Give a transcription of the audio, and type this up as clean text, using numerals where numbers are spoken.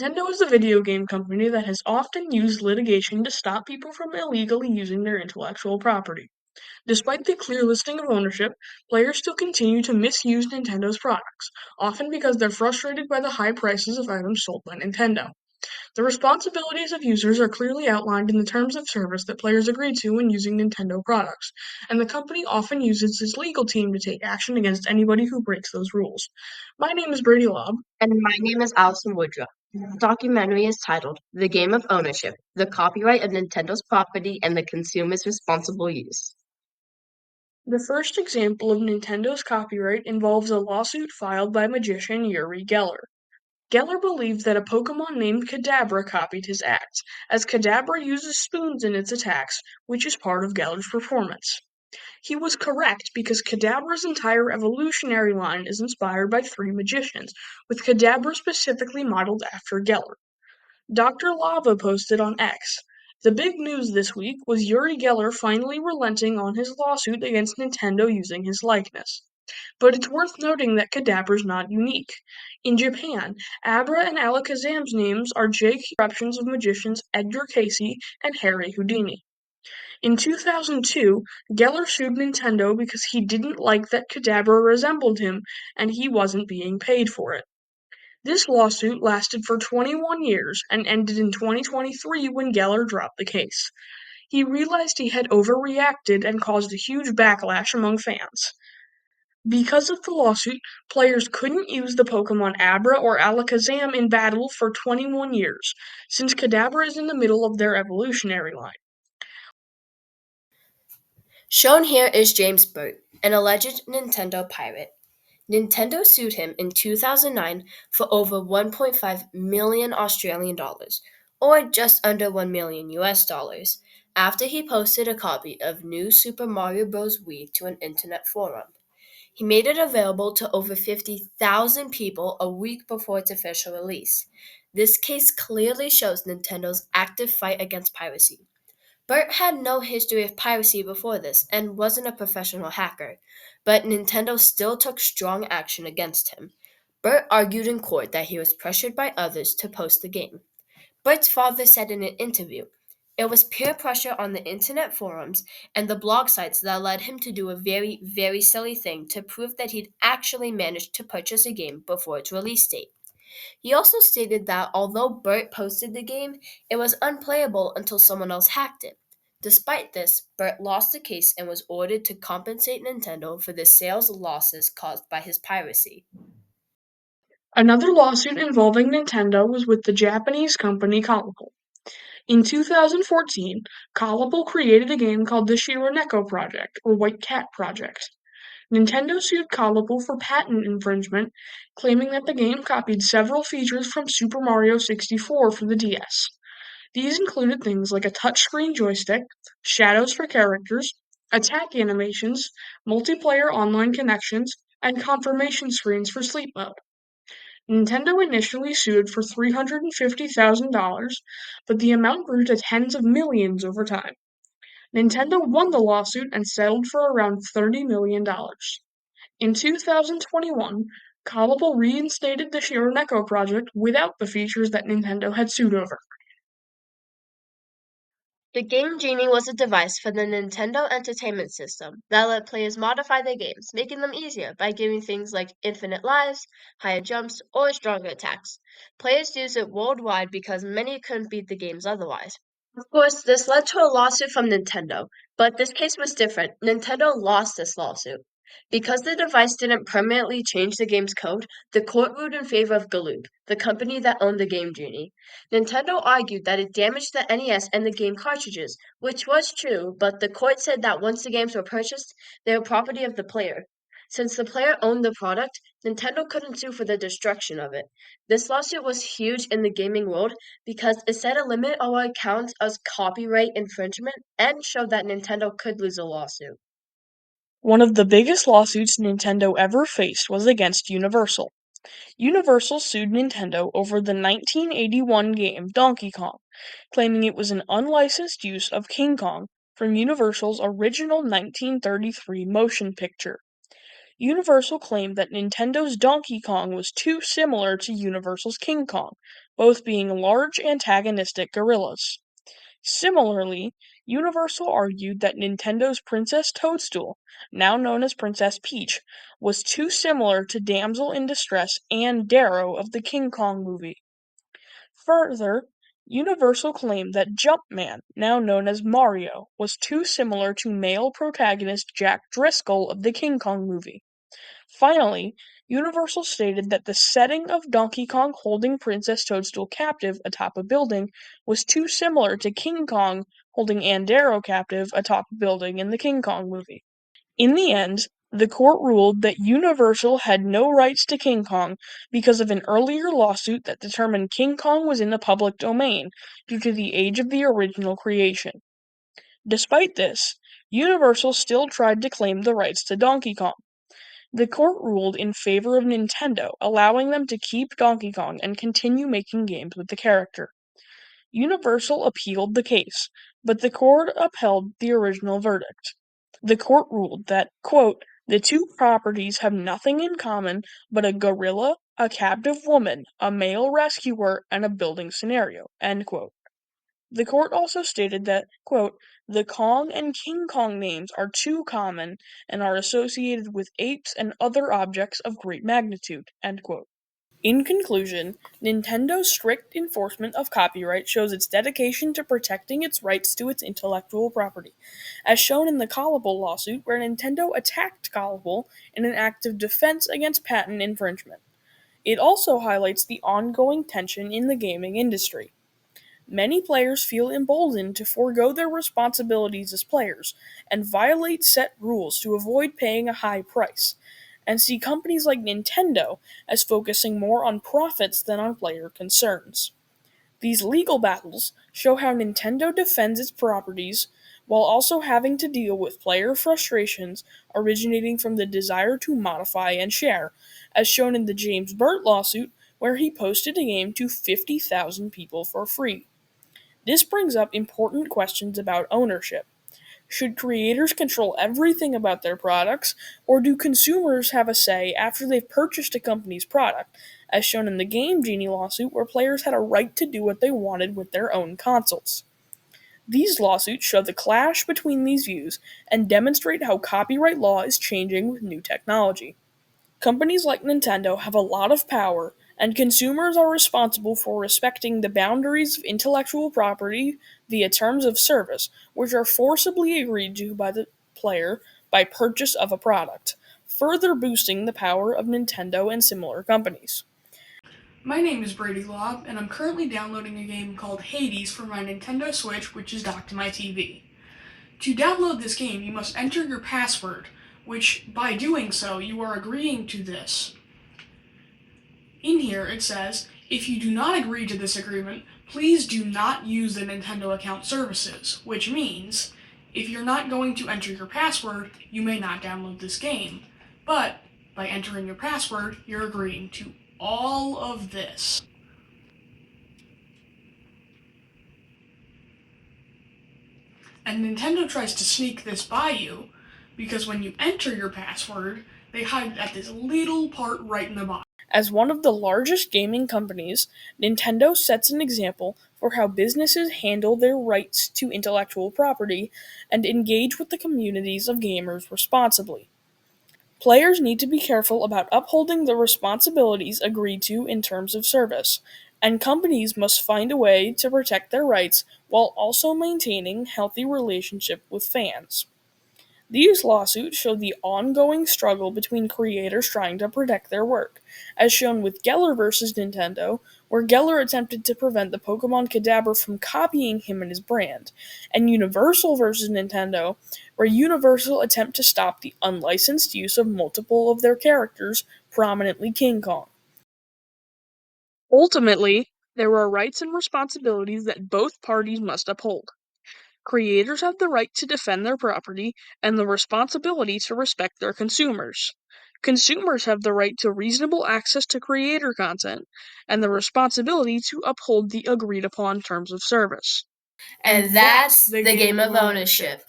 Nintendo is a video game company that has often used litigation to stop people from illegally using their intellectual property. Despite the clear listing of ownership, players still continue to misuse Nintendo's products, often because they're frustrated by the high prices of items sold by Nintendo. The responsibilities of users are clearly outlined in the terms of service that players agree to when using Nintendo products, and the company often uses its legal team to take action against anybody who breaks those rules. My name is Brady Laub. And my name is Allison Woodruff. The documentary is titled The Game of Ownership, the Copyright of Nintendo's Property and the Consumer's Responsible Use. The first example of Nintendo's copyright involves a lawsuit filed by magician Uri Geller. Geller believed that a Pokemon named Kadabra copied his acts, as Kadabra uses spoons in its attacks, which is part of Geller's performance. He was correct because Kadabra's entire evolutionary line is inspired by three magicians, with Kadabra specifically modeled after Geller. Dr. Lava posted on X. The big news this week was Uri Geller finally relenting on his lawsuit against Nintendo using his likeness. But it's worth noting that Kadabra's not unique. In Japan, Abra and Alakazam's names are JQ corruptions of magicians Edgar Casey and Harry Houdini. In 2002, Geller sued Nintendo because he didn't like that Kadabra resembled him and he wasn't being paid for it. This lawsuit lasted for 21 years and ended in 2023 when Geller dropped the case. He realized he had overreacted and caused a huge backlash among fans. Because of the lawsuit, players couldn't use the Pokemon Abra or Alakazam in battle for 21 years, since Kadabra is in the middle of their evolutionary line. Shown here is James Burt, an alleged Nintendo pirate. Nintendo sued him in 2009 for over 1.5 million Australian dollars, or just under 1 million US dollars, after he posted a copy of New Super Mario Bros. Wii to an internet forum. He made it available to over 50,000 people a week before its official release. This case clearly shows Nintendo's active fight against piracy. Burt had no history of piracy before this and wasn't a professional hacker, but Nintendo still took strong action against him. Burt argued in court that he was pressured by others to post the game. Burt's father said in an interview, "It was peer pressure on the internet forums and the blog sites that led him to do a very, very silly thing to prove that he'd actually managed to purchase a game before its release date." He also stated that although Burt posted the game, it was unplayable until someone else hacked it. Despite this, Burt lost the case and was ordered to compensate Nintendo for the sales losses caused by his piracy. Another lawsuit involving Nintendo was with the Japanese company Collible. In 2014, Collible created a game called the Shironeko Project, or White Cat Project. Nintendo sued Collible for patent infringement, claiming that the game copied several features from Super Mario 64 for the DS. These included things like a touchscreen joystick, shadows for characters, attack animations, multiplayer online connections, and confirmation screens for sleep mode. Nintendo initially sued for $350,000, but the amount grew to tens of millions over time. Nintendo won the lawsuit and settled for around $30 million. In 2021, Collible reinstated the Shironeko project without the features that Nintendo had sued over. The Game Genie was a device for the Nintendo Entertainment System that let players modify their games, making them easier by giving things like infinite lives, higher jumps, or stronger attacks. Players used it worldwide because many couldn't beat the games otherwise. Of course, this led to a lawsuit from Nintendo, but this case was different. Nintendo lost this lawsuit. Because the device didn't permanently change the game's code, the court ruled in favor of Galoob, the company that owned the Game Genie. Nintendo argued that it damaged the NES and the game cartridges, which was true, but the court said that once the games were purchased, they were property of the player. Since the player owned the product, Nintendo couldn't sue for the destruction of it. This lawsuit was huge in the gaming world because it set a limit on what counts as copyright infringement and showed that Nintendo could lose a lawsuit. One of the biggest lawsuits Nintendo ever faced was against Universal. Universal sued Nintendo over the 1981 game Donkey Kong, claiming it was an unlicensed use of King Kong from Universal's original 1933 motion picture. Universal claimed that Nintendo's Donkey Kong was too similar to Universal's King Kong, both being large antagonistic gorillas. Similarly, Universal argued that Nintendo's Princess Toadstool, now known as Princess Peach, was too similar to damsel in distress Anne Darrow of the King Kong movie. Further, Universal claimed that Jumpman, now known as Mario, was too similar to male protagonist Jack Driscoll of the King Kong movie. Finally, Universal stated that the setting of Donkey Kong holding Princess Toadstool captive atop a building was too similar to King Kong holding Anne Darrow captive atop a building in the King Kong movie. In the end, the court ruled that Universal had no rights to King Kong because of an earlier lawsuit that determined King Kong was in the public domain due to the age of the original creation. Despite this, Universal still tried to claim the rights to Donkey Kong. The court ruled in favor of Nintendo, allowing them to keep Donkey Kong and continue making games with the character. Universal appealed the case, but the court upheld the original verdict. The court ruled that, quote, "the two properties have nothing in common but a gorilla, a captive woman, a male rescuer, and a building scenario," end quote. The court also stated that, quote, "the Kong and King Kong names are too common and are associated with apes and other objects of great magnitude," end quote. In conclusion, Nintendo's strict enforcement of copyright shows its dedication to protecting its rights to its intellectual property, as shown in the Callable lawsuit where Nintendo attacked Callable in an act of defense against patent infringement. It also highlights the ongoing tension in the gaming industry. Many players feel emboldened to forego their responsibilities as players and violate set rules to avoid paying a high price, and see companies like Nintendo as focusing more on profits than on player concerns. These legal battles show how Nintendo defends its properties while also having to deal with player frustrations originating from the desire to modify and share, as shown in the James Burt lawsuit where he posted a game to 50,000 people for free. This brings up important questions about ownership. Should creators control everything about their products, or do consumers have a say after they've purchased a company's product, as shown in the Game Genie lawsuit where players had a right to do what they wanted with their own consoles? These lawsuits show the clash between these views and demonstrate how copyright law is changing with new technology. Companies like Nintendo have a lot of power, and consumers are responsible for respecting the boundaries of intellectual property via terms of service, which are forcibly agreed to by the player by purchase of a product, further boosting the power of Nintendo and similar companies. My name is Brady Laub, and I'm currently downloading a game called Hades for my Nintendo Switch, which is docked to my TV. To download this game, you must enter your password, which, by doing so, you are agreeing to this. In here, it says, if you do not agree to this agreement, please do not use the Nintendo account services, which means, if you're not going to enter your password, you may not download this game. But, by entering your password, you're agreeing to all of this. And Nintendo tries to sneak this by you, because when you enter your password, they hide it at this little part right in the bottom. As one of the largest gaming companies, Nintendo sets an example for how businesses handle their rights to intellectual property and engage with the communities of gamers responsibly. Players need to be careful about upholding the responsibilities agreed to in terms of service, and companies must find a way to protect their rights while also maintaining healthy relationship with fans. These lawsuits show the ongoing struggle between creators trying to protect their work, as shown with Geller vs. Nintendo, where Geller attempted to prevent the Pokemon Kadabra from copying him and his brand, and Universal vs. Nintendo, where Universal attempt to stop the unlicensed use of multiple of their characters, prominently King Kong. Ultimately, there are rights and responsibilities that both parties must uphold. Creators have the right to defend their property and the responsibility to respect their consumers. Consumers have the right to reasonable access to creator content and the responsibility to uphold the agreed upon terms of service. And that's the game of ownership.